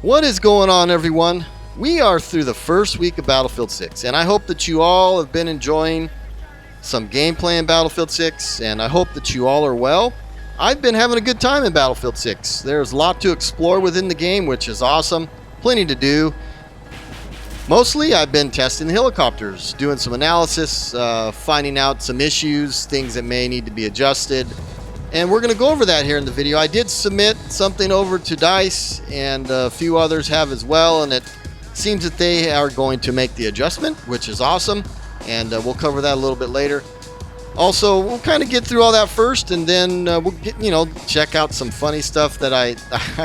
What is going on, everyone? We are through the first week of Battlefield 6, and I hope that you all have been enjoying some gameplay in Battlefield 6, and I hope that you all are well. I've been having a good time in Battlefield 6. There's a lot to explore within the game, which is awesome. Plenty to do. Mostly, I've been testing the helicopters, doing some analysis, finding out some issues, things that may need to be adjusted. And we're going to go over that here in the video. I did submit something over to DICE, and a few others have as well, and it seems that they are going to make the adjustment, which is awesome, and we'll cover that a little bit later. Also, we'll kind of get through all that first, and then we'll get, check out some funny stuff that I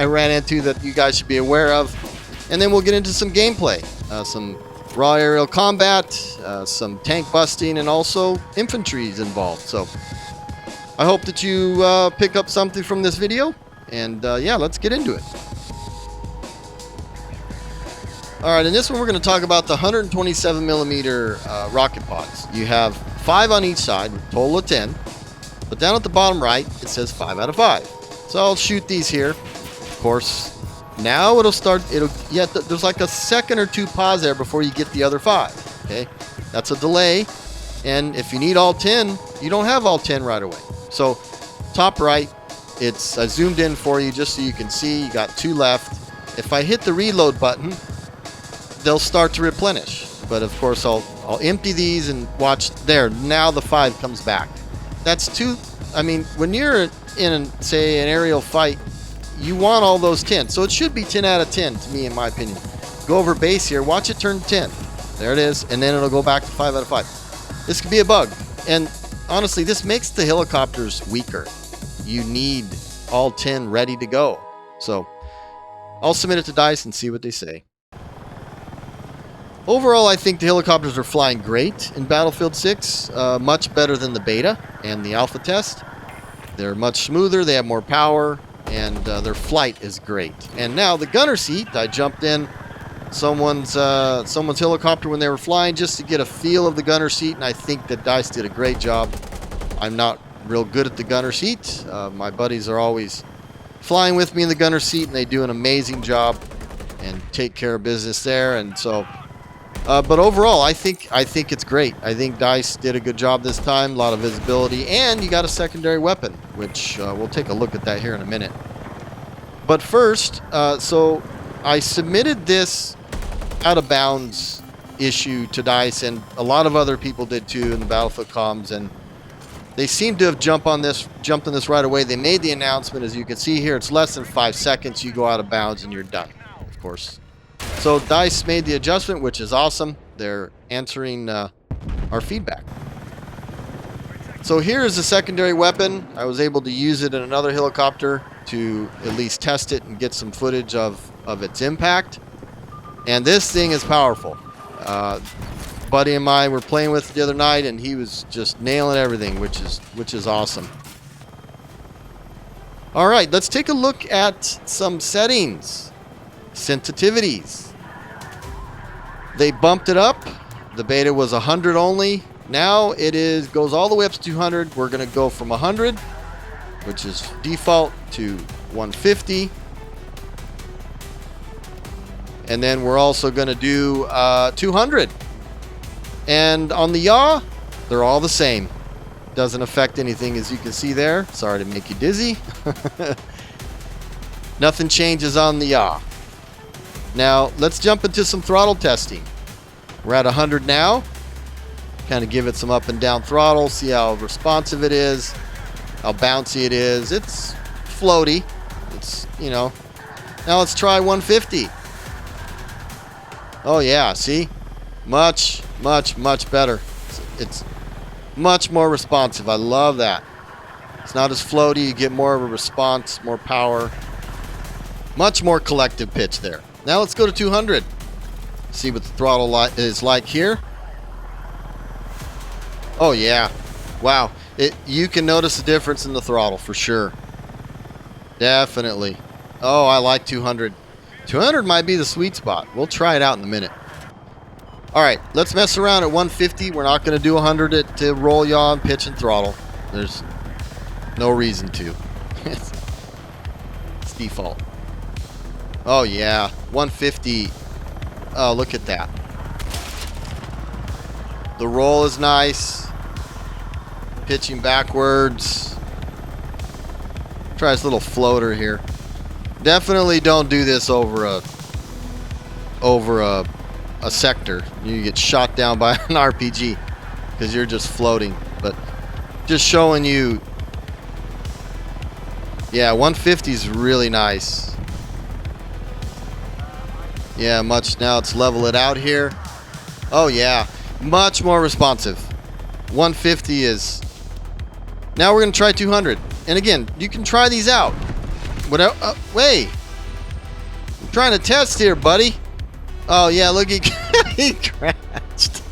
ran into that you guys should be aware of, and then we'll get into some gameplay, some raw aerial combat, some tank busting, and also infantry is involved. So I hope that you pick up something from this video, and yeah, let's get into it. Alright, in this one we're going to talk about the 127mm rocket pods. You have 5 on each side, total of 10, but down at the bottom right it says 5 out of 5. So I'll shoot these here. Of course, now there's like a second or two pause there before you get the other 5. Okay, that's a delay, and if you need all 10, you don't have all 10 right away. So top right, I zoomed in for you just so you can see. You got 2 left. If I hit the reload button, they'll start to replenish. But of course, I'll empty these and watch there. Now the 5 comes back. That's 2. I mean, when you're in, say, an aerial fight, you want all those 10. So it should be 10 out of 10 to me, in my opinion. Go over base here. Watch it turn 10. There it is. And then it'll go back to 5 out of 5. This could be a bug. And honestly, this makes the helicopters weaker. You need all 10 ready to go. So I'll submit it to DICE and see what they say. Overall, I think the helicopters are flying great in Battlefield 6. Much better than the beta and the alpha test. They're much smoother, they have more power, and their flight is great. And now the gunner seat, I jumped in someone's helicopter when they were flying just to get a feel of the gunner seat, and I think that DICE did a great job. I'm not real good at the gunner seat. My buddies are always flying with me in the gunner seat, and they do an amazing job and take care of business there. And so, but overall, I think it's great. I think DICE did a good job this time. A lot of visibility, and you got a secondary weapon, which we'll take a look at that here in a minute. But first, so I submitted this out of bounds issue to DICE, and a lot of other people did too in the Battlefield comms, and they seem to have jumped on this right away. They made the announcement, as you can see here. It's less than 5 seconds. You go out of bounds and you're done, of course. So DICE made the adjustment, which is awesome. They're answering our feedback. So here is the secondary weapon. I was able to use it in another helicopter to at least test it and get some footage of its impact. And this thing is powerful. Buddy and I were playing with it the other night, and he was just nailing everything, which is awesome. All right, let's take a look at some settings, sensitivities. They bumped it up. The beta was 100 only. Now it goes all the way up to 200. We're going to go from 100, which is default, to 150. And then we're also going to do 200. And on the yaw, they're all the same. Doesn't affect anything, as you can see there. Sorry to make you dizzy. Nothing changes on the yaw. Now, let's jump into some throttle testing. We're at 100 now. Kind of give it some up and down throttle, see how responsive it is, how bouncy it is. It's floaty. It's, Now let's try 150. Oh yeah, see? Much, much, much better. It's much more responsive. I love that. It's not as floaty. You get more of a response, more power. Much more collective pitch there. Now let's go to 200. See what the throttle is like here. Oh yeah. Wow. You can notice the difference in the throttle for sure. Definitely. Oh, I like 200. 200 might be the sweet spot. We'll try it out in a minute. All right, let's mess around at 150. We're not going to do 100 to roll yaw and pitch and throttle. There's no reason to. It's default. Oh yeah, 150. Oh, look at that. The roll is nice. Pitching backwards. Try this little floater here. Definitely don't do this over a sector. You get shot down by an RPG because you're just floating. But just showing you. Yeah, 150 is really nice. Yeah, now let's level it out here. Oh yeah, much more responsive. 150 is. Now we're gonna try 200. And again, you can try these out. Wait. I'm trying to test here, buddy. Oh yeah, look, he crashed.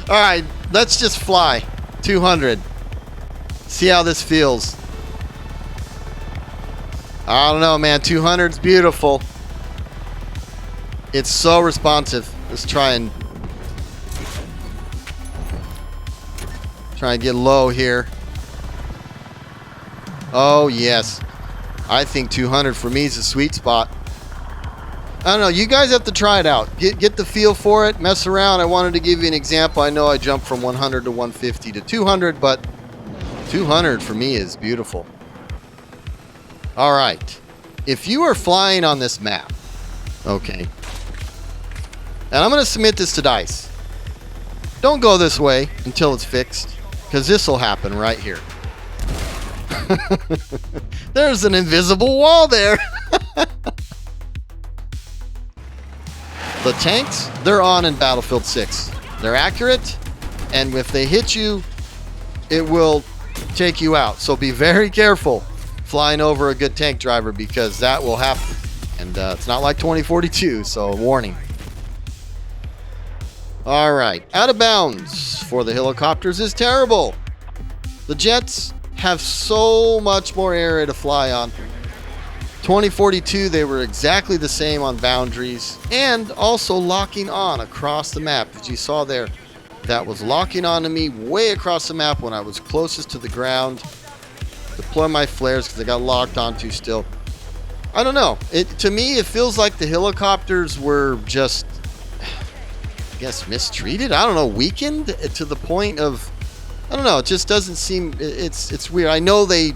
All right, let's just fly 200. See how this feels. I don't know, man. 200's beautiful. It's so responsive. Let's try and get low here. Oh yes, I think 200 for me is a sweet spot. I don't know. You guys have to try it out. Get the feel for it. Mess around. I wanted to give you an example. I know I jumped from 100 to 150 to 200, but 200 for me is beautiful. All right. If you are flying on this map, okay, and I'm going to submit this to DICE. Don't go this way until it's fixed, because this will happen right here. There's an invisible wall there. The tanks, they're on in Battlefield 6. They're accurate, and if they hit you, it will take you out. So be very careful flying over a good tank driver, because that will happen. And it's not like 2042, so warning. All right, out of bounds for the helicopters is terrible. The jets have so much more area to fly on. 2042, they were exactly the same on boundaries and also locking on across the map. As you saw there, that was locking on to me way across the map when I was closest to the ground. Deploy my flares because I got locked onto still. I don't know. To me, it feels like the helicopters were just, I guess, mistreated. I don't know, weakened to the point of, I don't know. It just doesn't seem. It's weird. I know they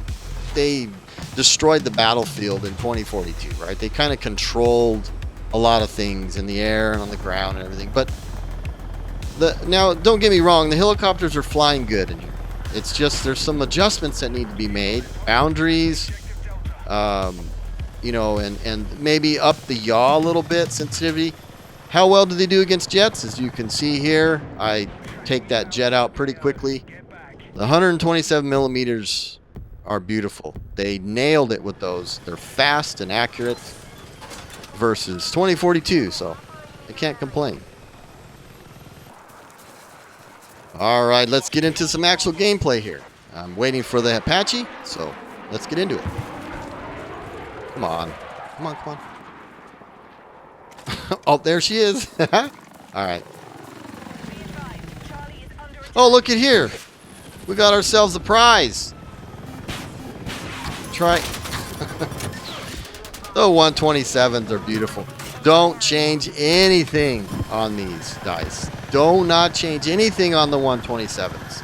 destroyed the battlefield in 2042, right? They kind of controlled a lot of things in the air and on the ground and everything. But now, don't get me wrong. The helicopters are flying good in here. It's just there's some adjustments that need to be made. Boundaries, you know, and maybe up the yaw a little bit, sensitivity. How well do they do against jets? As you can see here, I take that jet out pretty quickly. The 127 millimeters are beautiful. They nailed it with those. They're fast and accurate versus 2042, so I can't complain. All right, let's get into some actual gameplay here. I'm waiting for the Apache, so let's get into it. Come on. Come on, come on. Oh, there she is. All right. Oh, look at here. We got ourselves a prize. Try. The 127s are beautiful. Don't change anything on these dice. Do not change anything on the 127s.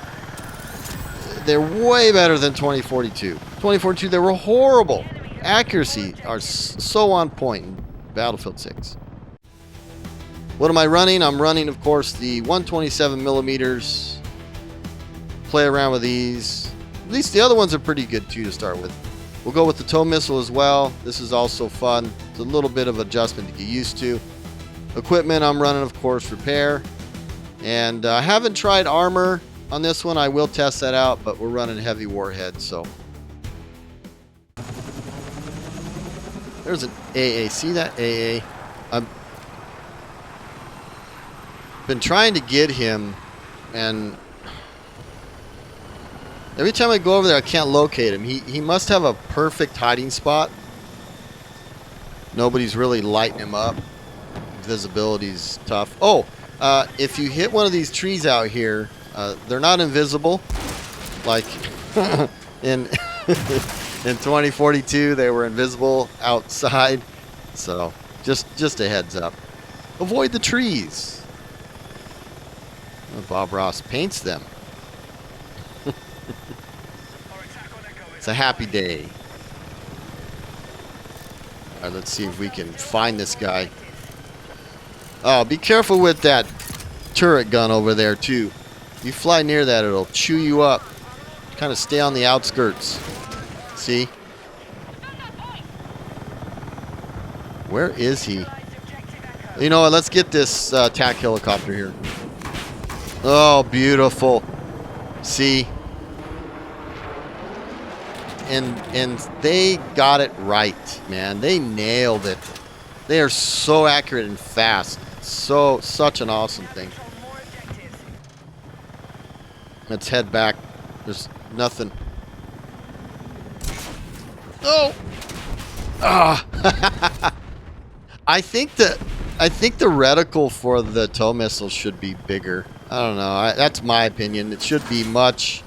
They're way better than 2042. 2042, they were horrible. Accuracy are so on point in Battlefield 6. What am I running? I'm running, of course, the 127 millimeters. Play around with these. At least the other ones are pretty good too to start with. We'll go with the tow missile as well. This is also fun. It's a little bit of adjustment to get used to. Equipment I'm running, of course, repair. And I haven't tried armor on this one. I will test that out, but we're running heavy warhead, so. There's an AA. See that AA? I've been trying to get him, and every time I go over there, I can't locate him. He must have a perfect hiding spot. Nobody's really lighting him up. Visibility's tough. Oh, if you hit one of these trees out here, they're not invisible. Like in In 2042, they were invisible outside. So, just a heads up. Avoid the trees. Well, Bob Ross paints them. It's a happy day. All right, let's see if we can find this guy. Oh, be careful with that turret gun over there, too. You fly near that, it'll chew you up. Kind of stay on the outskirts. See? Where is he? You know what? Let's get this attack helicopter here. Oh, beautiful. See? And they got it right, man. They nailed it. They are so accurate and fast. Such an awesome thing. Let's head back. There's nothing. Oh! Ah! I think the reticle for the tow missile should be bigger. I don't know. That's my opinion. It should be much.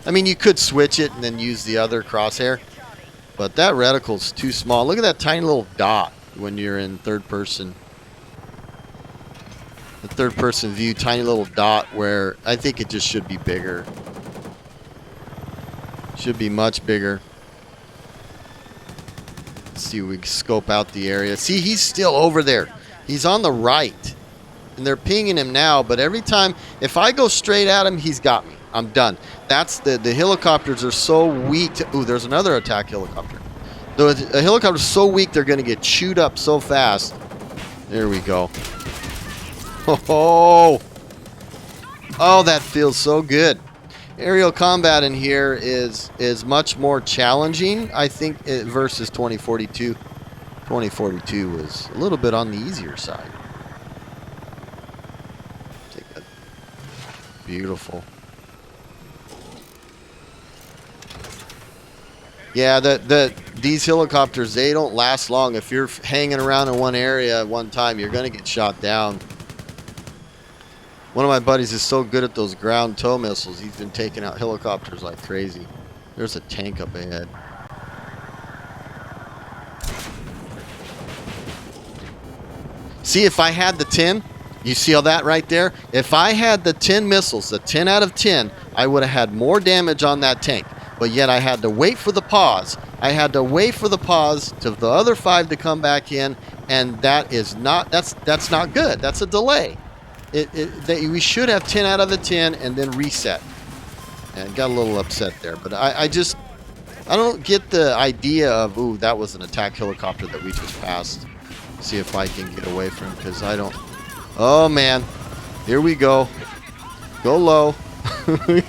I mean, you could switch it and then use the other crosshair, but that reticle's too small. Look at that tiny little dot when you're in third person. The third person view, tiny little dot where I think it just should be bigger. Should be much bigger. Let's see if we can scope out the area. See, he's still over there. He's on the right. And they're pinging him now, but every time, if I go straight at him, he's got me. I'm done. That's the helicopters are so weak. Ooh, there's another attack helicopter. The helicopter's so weak, they're going to get chewed up so fast. There we go. Oh, that feels so good. Aerial combat in here is much more challenging, I think, versus 2042. 2042 was a little bit on the easier side. Take that. Beautiful. Yeah, these helicopters, they don't last long. If you're hanging around in one area at one time, you're going to get shot down. One of my buddies is so good at those ground tow missiles, he's been taking out helicopters like crazy. There's a tank up ahead. See, if I had the 10, you see all that right there? If I had the 10 missiles, the 10 out of 10, I would have had more damage on that tank. But yet I had to wait for the pause. I had to wait for the pause to the other 5 to come back in, and that's not good. That's a delay. We should have 10 out of the 10 and then reset. And got a little upset there, but I don't get the idea of, ooh, that was an attack helicopter that we just passed. See if I can get away from him, because I don't. Oh man, here we go. Go low.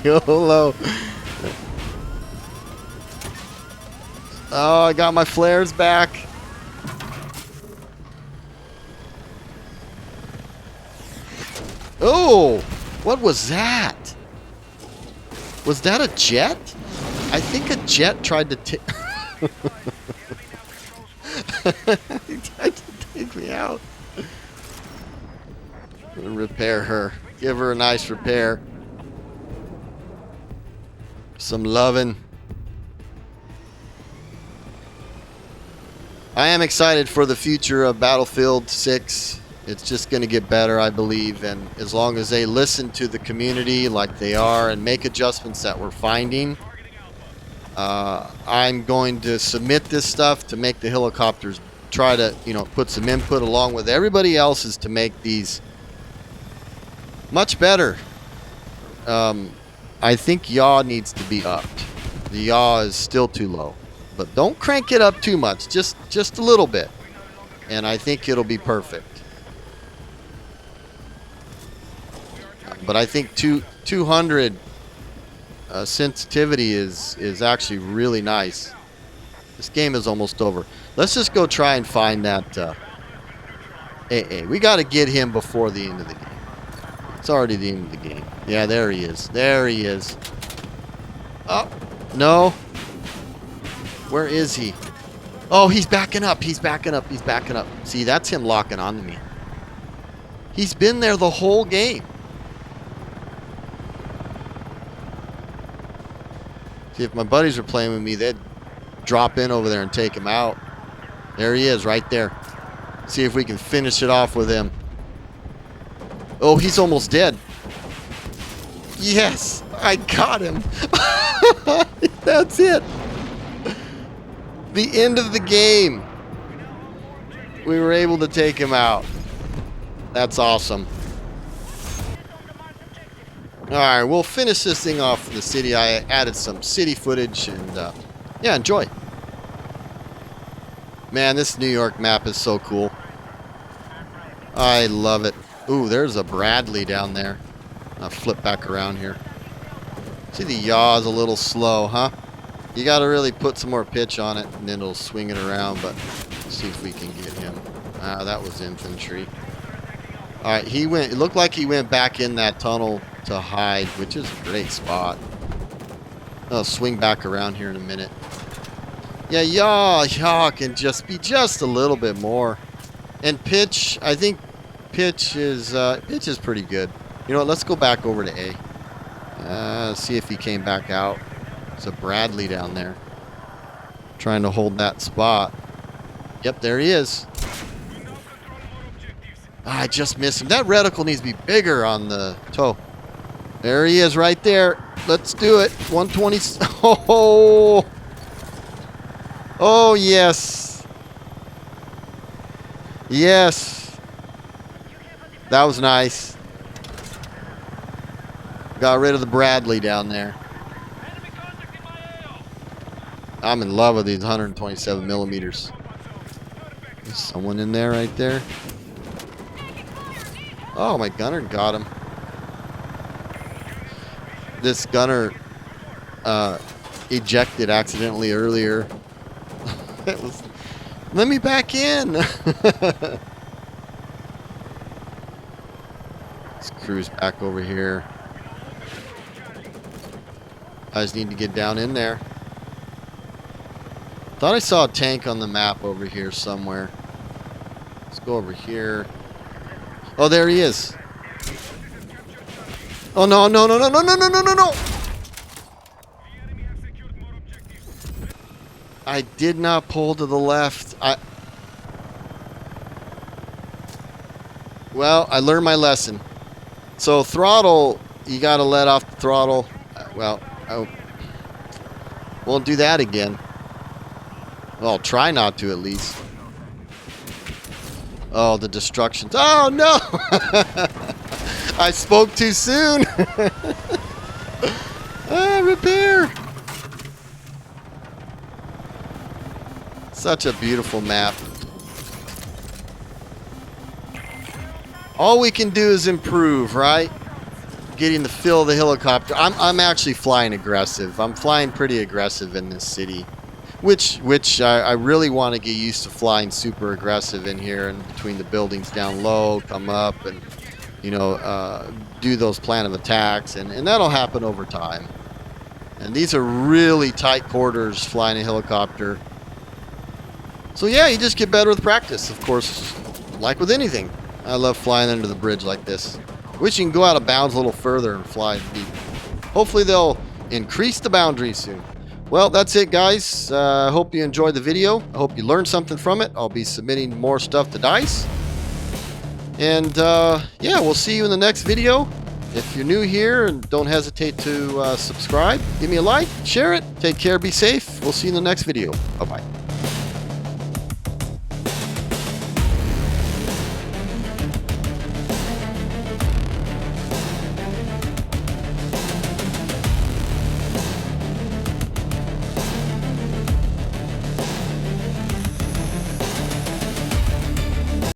Go low. Oh, I got my flares back. Oh, what was that? Was that a jet? I think a jet tried to take me out. I'm gonna repair her. Give her a nice repair. Some loving. I am excited for the future of Battlefield 6. It's just going to get better, I believe, and as long as they listen to the community like they are and make adjustments that we're finding, I'm going to submit this stuff to make the helicopters, try to, put some input along with everybody else's to make these much better. I think yaw needs to be upped. The yaw is still too low, but don't crank it up too much, just a little bit, and I think it'll be perfect. But I think 200 sensitivity is actually really nice. This game is almost over. Let's just go try and find that AA. We got to get him before the end of the game. It's already the end of the game. Yeah, there he is. There he is. Oh, no. Where is he? Oh, he's backing up. He's backing up. He's backing up. See, that's him locking onto me. He's been there the whole game. See, if my buddies were playing with me, drop in over there and take him out. There he is, right there. See if we can finish it off with him. Oh, he's almost dead. Yes, I got him. That's it. The end of the game. We were able to take him out. That's awesome. Alright, we'll finish this thing off in the city. I added some city footage and yeah, enjoy. Man, this New York map is so cool. I love it. Ooh, there's a Bradley down there. I'll flip back around here. See, the yaw is a little slow, huh? You got to really put some more pitch on it, and then it'll swing it around, but let's see if we can get him. Ah, that was infantry. Alright, he went, it looked like he went back in that tunnel to hide, which is a great spot. I'll swing back around here in a minute. Yeah, yaw can just be just a little bit more. And pitch, I think pitch is pretty good. You know what, let's go back over to A. See if he came back out. There's a Bradley down there. Trying to hold that spot. Yep, there he is. I just missed him. That reticle needs to be bigger on the toe. There he is right there. Let's do it. 120. Oh, oh yes. Yes. That was nice. Got rid of the Bradley down there. I'm in love with these 127 millimeters. There's someone in there right there. Oh, my gunner got him. This gunner ejected accidentally earlier. It was, let me back in. Let's cruise back over here. I just need to get down in there. Thought I saw a tank on the map over here somewhere. Let's go over here. Oh, there he is. Oh, no, no, no, no, no, no, no, no, no, no. I did not pull to the left. Well, I learned my lesson. So throttle, you got to let off the throttle. Well, I won't do that again. Well, I'll try not to at least. Oh, the destruction. Oh, no! I spoke too soon. Repair. Such a beautiful map. All we can do is improve, right? Getting the feel of the helicopter. I'm actually flying aggressive. I'm flying pretty aggressive in this city. Which I really want to get used to flying super aggressive in here and between the buildings down low, come up and, you know, do those plan of attacks. And that'll happen over time. And these are really tight quarters flying a helicopter. So yeah, you just get better with practice, of course, like with anything. I love flying under the bridge like this. Wish you can go out of bounds a little further and fly deep. Hopefully they'll increase the boundaries soon. Well, that's it, guys. I hope you enjoyed the video. I hope you learned something from it. I'll be submitting more stuff to DICE. And yeah, we'll see you in the next video. If you're new here, and don't hesitate to subscribe, give me a like, share it. Take care, be safe. We'll see you in the next video. Bye-bye.